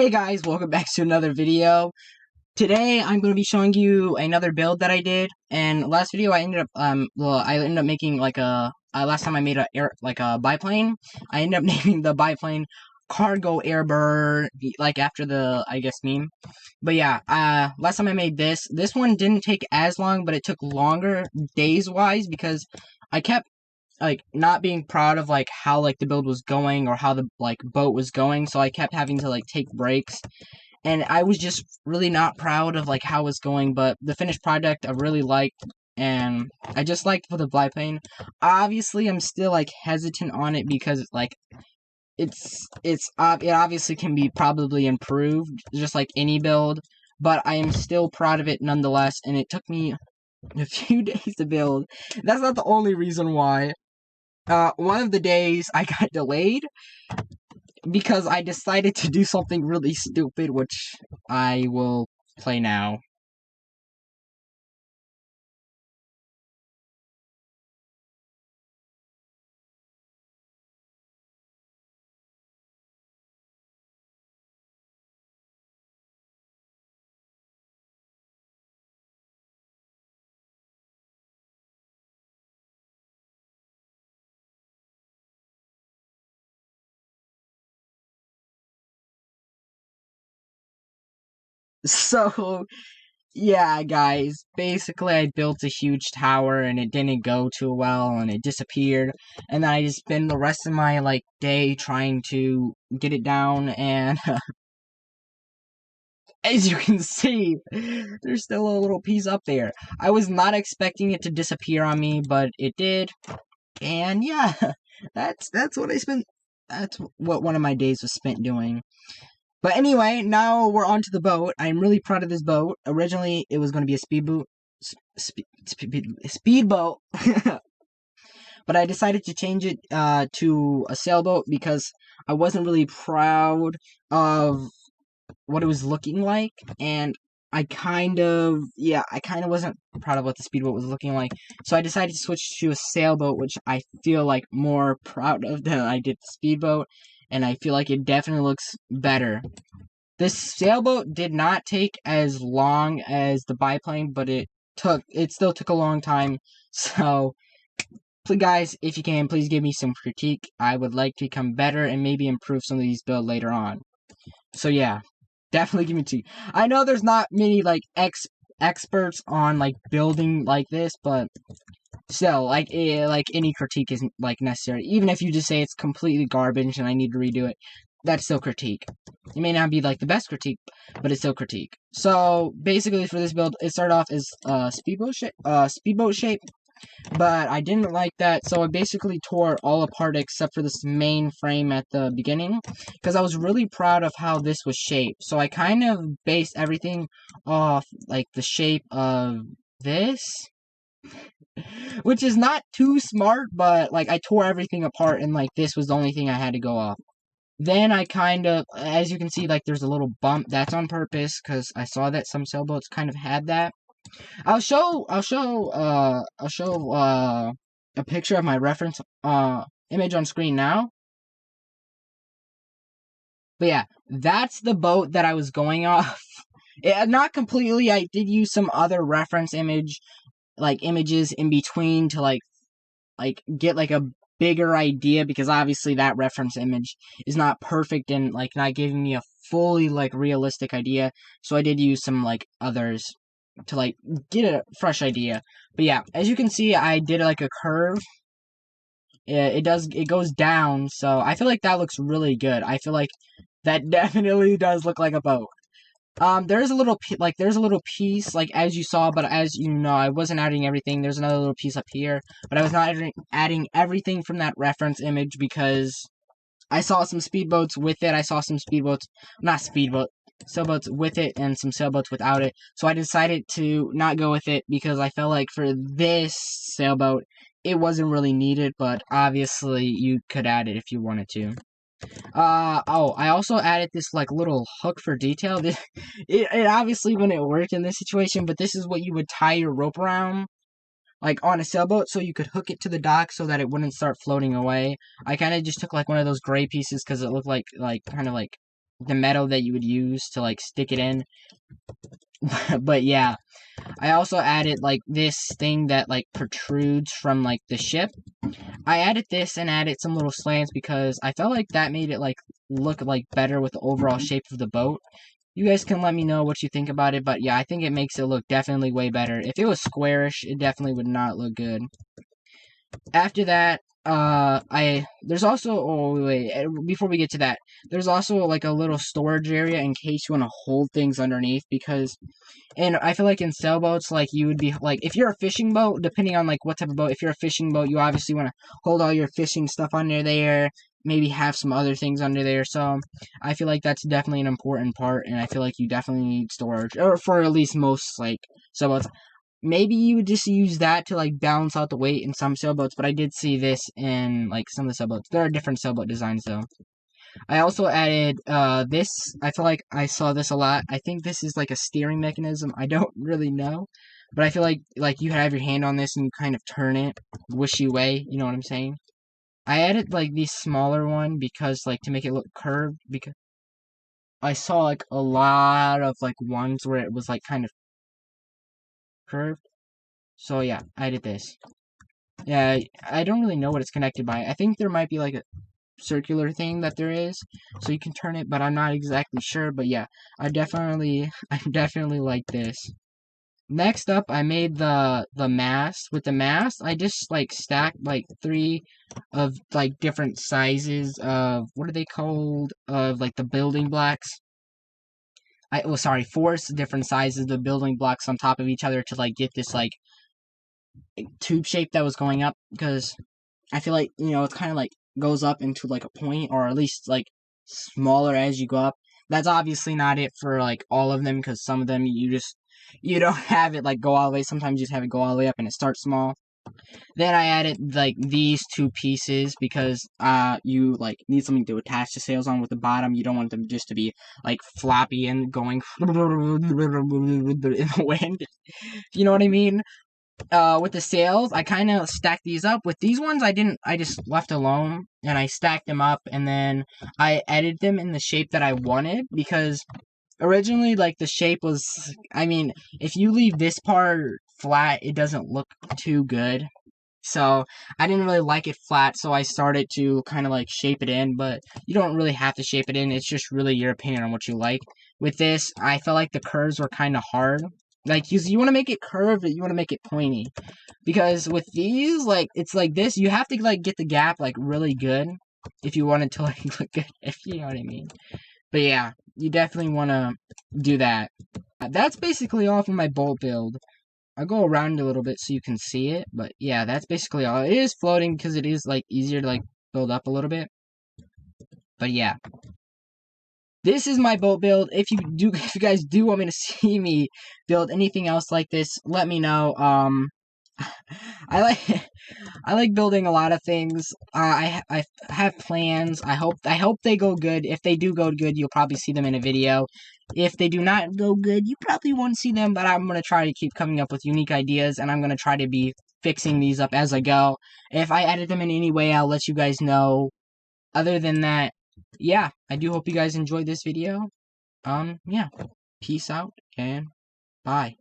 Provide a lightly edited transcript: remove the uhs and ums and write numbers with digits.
Hey guys, welcome back to another video. Today I'm going to be showing you another build that I did. And last video I ended up I ended up making like a last time I made a biplane. I ended up naming the biplane Cargo Airbird, like after the I guess meme. But yeah, last time I made this one didn't take as long, but it took longer days wise because I kept like not being proud of like how like the build was going or how the like boat was going, so I kept having to like take breaks, and I was just really not proud of like how it was going. But the finished product I really liked, and I just liked for the biplane. Obviously I'm still like hesitant on it because like it obviously can be probably improved just like any build, but I am still proud of it nonetheless, and it took me a few days to build. That's not the only reason why. One of the days I got delayed because I decided to do something really stupid, which I will play now. So, yeah, guys, basically I built a huge tower and it didn't go too well and it disappeared. And then I just spent the rest of my, like, day trying to get it down, and as you can see, there's still a little piece up there. I was not expecting it to disappear on me, but it did. And yeah, that's what I spent. That's what one of my days was spent doing. But anyway, now we're on to the boat. I'm really proud of this boat. Originally, it was going to be a speedboat, but I decided to change it to a sailboat because I wasn't really proud of what it was looking like, and I kind of wasn't proud of what the speedboat was looking like. So I decided to switch to a sailboat, which I feel like more proud of than I did the speedboat, and I feel like it definitely looks better. This sailboat did not take as long as the biplane, but it still took a long time. So, please, guys, if you can, please give me some critique. I would like to become better and maybe improve some of these builds later on. So yeah, definitely give me two. I know there's not many like experts on like building like this, but still, like any critique isn't like necessary. Even if you just say it's completely garbage and I need to redo it, that's still critique. It may not be like the best critique, but it's still critique. So basically, for this build, it started off as speedboat shape, but I didn't like that, so I basically tore it all apart except for this main frame at the beginning, because I was really proud of how this was shaped. So I kind of based everything off like the shape of this, which is not too smart, but like I tore everything apart and like this was the only thing I had to go off. Then I kind of, as you can see, like there's a little bump. That's on purpose because I saw that some sailboats kind of had that. I'll show a picture of my reference image on screen now. But yeah, that's the boat that I was going off. Not completely. I did use some other reference images in between to like get like a bigger idea, because obviously that reference image is not perfect and like not giving me a fully like realistic idea. So I did use some like others to like get a fresh idea. But yeah, as you can see, I did like a curve. It goes down, so I feel like that looks really good. I feel like that definitely does look like a boat. There's a little there's a little piece like as you saw, but as you know, I wasn't adding everything. There's another little piece up here, but I was not adding everything from that reference image because I saw some speedboats with it. I saw some speedboats, not speedboat, sailboats with it, and some sailboats without it. So I decided to not go with it because I felt like for this sailboat, it wasn't really needed. But obviously, you could add it if you wanted to. Oh, I also added this like little hook for detail. It obviously wouldn't work in this situation, but this is what you would tie your rope around like on a sailboat, so you could hook it to the dock so that it wouldn't start floating away. I kind of just took like one of those gray pieces because it looked like kind of like the metal that you would use to like stick it in. But yeah, I also added like this thing that like protrudes from like the ship. I added this and added some little slants because I felt like that made it like look like better with the overall shape of the boat. You guys can let me know what you think about it, but yeah, I think it makes it look definitely way better. If it was squarish, it definitely would not look good. After that, there's also, oh wait, before we get to that, there's also like a little storage area in case you want to hold things underneath, because and I feel like in sailboats, like you would be like, if you're a fishing boat, depending on like what type of boat, if you're a fishing boat, you obviously want to hold all your fishing stuff under there, maybe have some other things under there. So I feel like that's definitely an important part, and I feel like you definitely need storage, or for at least most like sailboats. Maybe you would just use that to like balance out the weight in some sailboats, but I did see this in like some of the sailboats. There are different sailboat designs though. I also added this. I feel like I saw this a lot. I think this is like a steering mechanism. I don't really know, but I feel like you have your hand on this and you kind of turn it wishy way. You know what I'm saying? I added like the smaller one because like to make it look curved, because I saw like a lot of like ones where it was like kind of curved. So yeah, I did this. Yeah, I don't really know what it's connected by. I think there might be like a circular thing that there is, so you can turn it, but I'm not exactly sure. But yeah, I definitely like this. Next up, I made the mast. With the mast, I just like stacked like three of like different sizes of, what are they called? Of like the building blocks. Sorry, four different sizes of the building blocks on top of each other to like get this like tube shape that was going up, because I feel like, it's kind of like goes up into like a point, or at least like smaller as you go up. That's obviously not it for like all of them, because some of them you don't have it like go all the way. Sometimes you just have it go all the way up and it starts small. Then I added like these two pieces because you like need something to attach the sails on with the bottom. You don't want them just to be like floppy and going in the wind. You know what I mean? With the sails, I kind of stacked these up. With these ones, I didn't. I just left alone, and I stacked them up, and then I edited them in the shape that I wanted, because originally, like, the shape was. I mean, if you leave this part flat, it doesn't look too good. So I didn't really like it flat, so I started to kind of like shape it in, but you don't really have to shape it in. It's just really your opinion on what you like. With this, I felt like the curves were kind of hard. Like, you want to make it curved, but you want to make it pointy. Because with these, like, it's like this, you have to, like, get the gap, like, really good if you want it to, like, look good, if you know what I mean. But yeah, you definitely want to do that. That's basically all for my bolt build. I'll go around a little bit so you can see it, but yeah, that's basically all. It is floating because it is, like, easier to, like, build up a little bit. But yeah. This is my boat build. If you guys do want me to see me build anything else like this, let me know. I like I like building a lot of things. I have plans. I hope they go good. If they do go good, you'll probably see them in a video. If they do not go good, you probably won't see them. But I'm gonna try to keep coming up with unique ideas, and I'm gonna try to be fixing these up as I go. If I edit them in any way, I'll let you guys know. Other than that, yeah, I do hope you guys enjoyed this video. Yeah. Peace out and bye.